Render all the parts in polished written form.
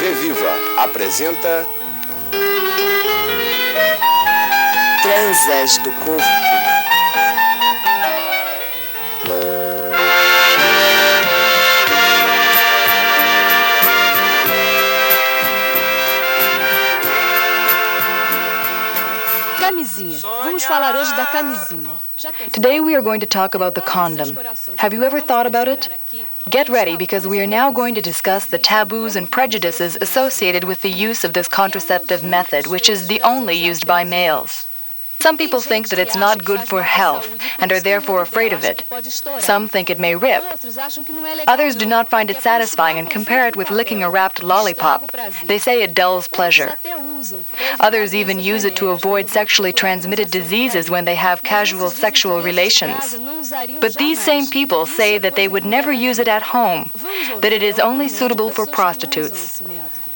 TV Viva apresenta Transas do Corpo. Camisinha. Vamos falar hoje da camisinha. Today we are going to talk about the condom. Have you ever thought about it? Get ready because we are now going to discuss the taboos and prejudices associated with the use of this contraceptive method, which is the only used by males. Some people think that it's not good for health and are therefore afraid of it. Some think it may rip. Others do not find it satisfying and compare it with licking a wrapped lollipop. They say it dulls pleasure. Others even use it to avoid sexually transmitted diseases when they have casual sexual relations. But these same people say that they would never use it at home, that it is only suitable for prostitutes.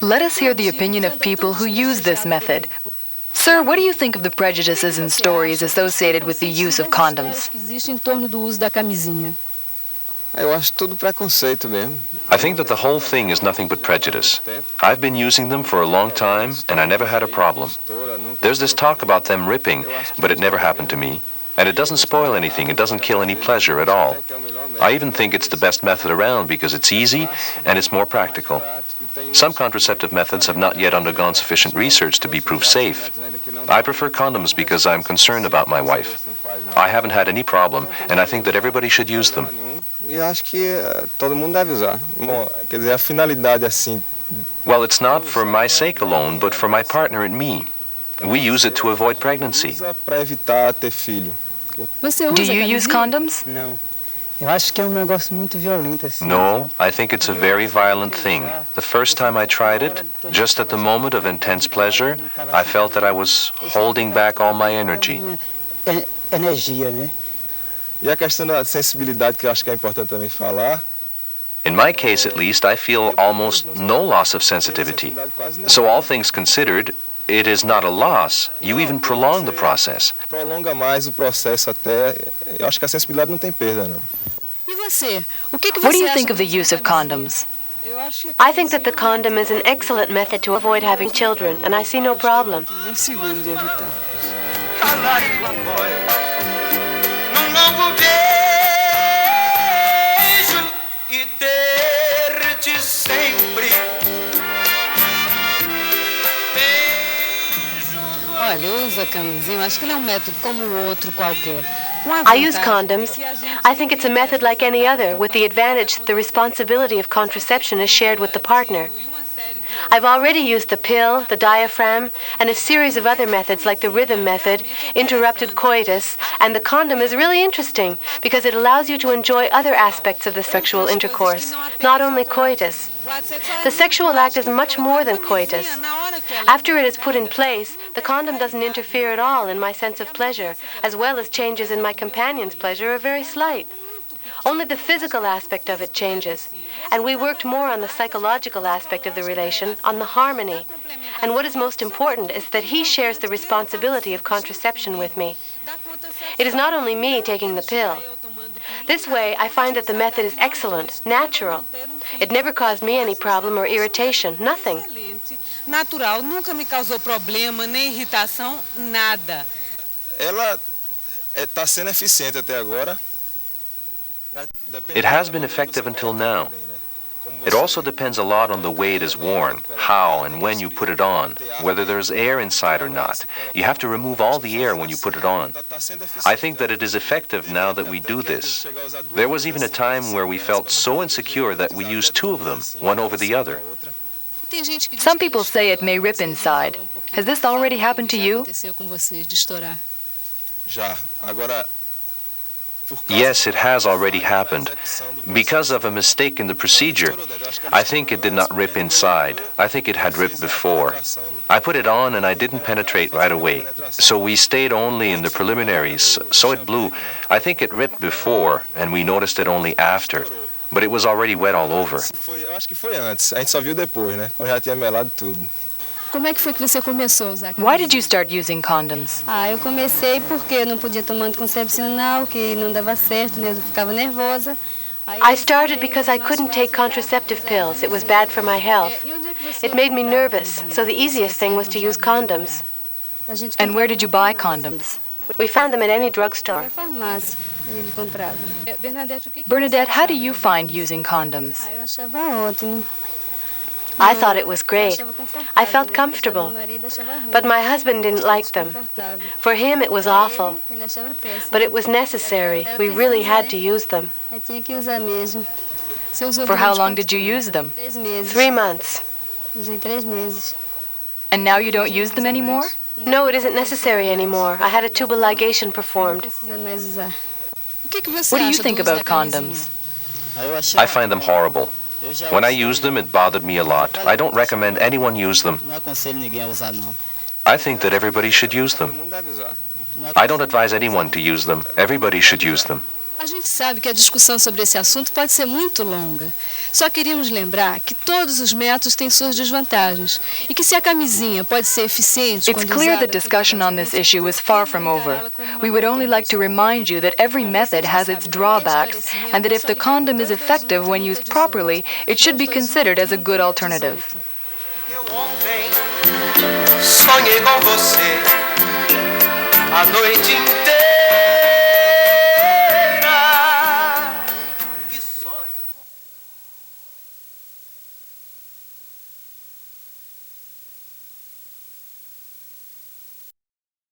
Let us hear the opinion of people who use this method. Sir, what do you think of the prejudices and stories associated with the use of condoms? Eu acho tudo preconceito mesmo. I think that the whole thing is nothing but prejudice. I've been using them for a long time, and I never had a problem. There's this talk about them ripping, but it never happened to me. And it doesn't spoil anything, it doesn't kill any pleasure at all. I even think it's the best method around because it's easy and it's more practical. Some contraceptive methods have not yet undergone sufficient research to be proved safe. I prefer condoms because I'm concerned about my wife. I haven't had any problem, and I think that everybody should use them. E acho que todo mundo deve usar. Bom, quer dizer, a finalidade assim. Well, it's not for my sake alone, but for my partner and me. We use it to avoid pregnancy. Para evitar ter filho. Do you use condoms? Não. Eu acho que é negócio muito violento assim. No, I think it's a very violent thing. The first time I tried it, just at the moment of intense pleasure, I felt that I was holding back all my energy. Energia, né? E a questão da sensibilidade, que eu acho que é importante também falar. In my case, at least, I feel almost no loss of sensitivity. So all things considered, it is not a loss. You even prolong the process. Prolonga mais o processo até. Eu acho que a sensibilidade não tem perda, não. E você? O que What do you think of the use of condoms? I think that the condom is an excellent method to avoid having children, and I see no problem. Olha, eu uso a camisinha, acho que ele é método como o outro qualquer. I use condoms. I think it's a method like any other, with the advantage that the responsibility of contraception is shared with the partner. I've already used the pill, the diaphragm, and a series of other methods like the rhythm method, interrupted coitus, and the condom is really interesting because it allows you to enjoy other aspects of the sexual intercourse, not only coitus. The sexual act is much more than coitus. After it is put in place, the condom doesn't interfere at all in my sense of pleasure, as well as changes in my companion's pleasure are very slight. Only the physical aspect of it changes, and we worked more on the psychological aspect of the relation, on the harmony. And what is most important is that he shares the responsibility of contraception with me. It is not only me taking the pill. This way, I find that the method is excellent, natural. It never caused me any problem or irritation, nothing. Natural, nunca me causou problema, nem irritação, nada. Ela está sendo eficiente até agora. It has been effective until now. It also depends a lot on the way it is worn, how and when you put it on, whether there's air inside or not. You have to remove all the air when you put it on. I think that it is effective now that we do this. There was even a time where we felt so insecure that we used two of them, one over the other. Some people say it may rip inside. Has this already happened to you? Já. Agora. Yes, it has already happened. Because of a mistake in the procedure, I think it did not rip inside. I think it had ripped before. I put it on and I didn't penetrate right away. So we stayed only in the preliminaries, so it blew. I think it ripped before and we noticed it only after. But it was already wet all over. Eu acho que foi antes. A gente só viu depois, né? Quando já tinha melado tudo. Como é que foi que você começou a usar camisinha? Why did you start using condoms? Eu comecei porque eu não podia tomar anticoncepcional, que não dava certo, né? Eu ficava nervosa. I started because I couldn't take contraceptive pills. It was bad for my health. It made me nervous, so the easiest thing was to use condoms. And where did you buy condoms? We found them at any drugstore. Bernadette, how do you find using condoms? I thought it was great. I felt comfortable. But my husband didn't like them. For him, it was awful. But it was necessary. We really had to use them. For how long did you use them? 3 months. And now you don't use them anymore? No, it isn't necessary anymore. I had a tubal ligation performed. What do you think about condoms? I find them horrible. When I used them, it bothered me a lot. I don't recommend anyone use them. I think that everybody should use them. I don't advise anyone to use them. Everybody should use them. A gente sabe que a discussão sobre esse assunto pode ser muito longa. Só queríamos lembrar que todos os métodos têm suas desvantagens e que se a camisinha pode ser eficiente It's clear that discussion on this issue is far from over. We would only like to remind you that every method has its drawbacks and that if the condom is effective when used properly, it should be considered as a good alternative. Sonhei com você a noite inteira.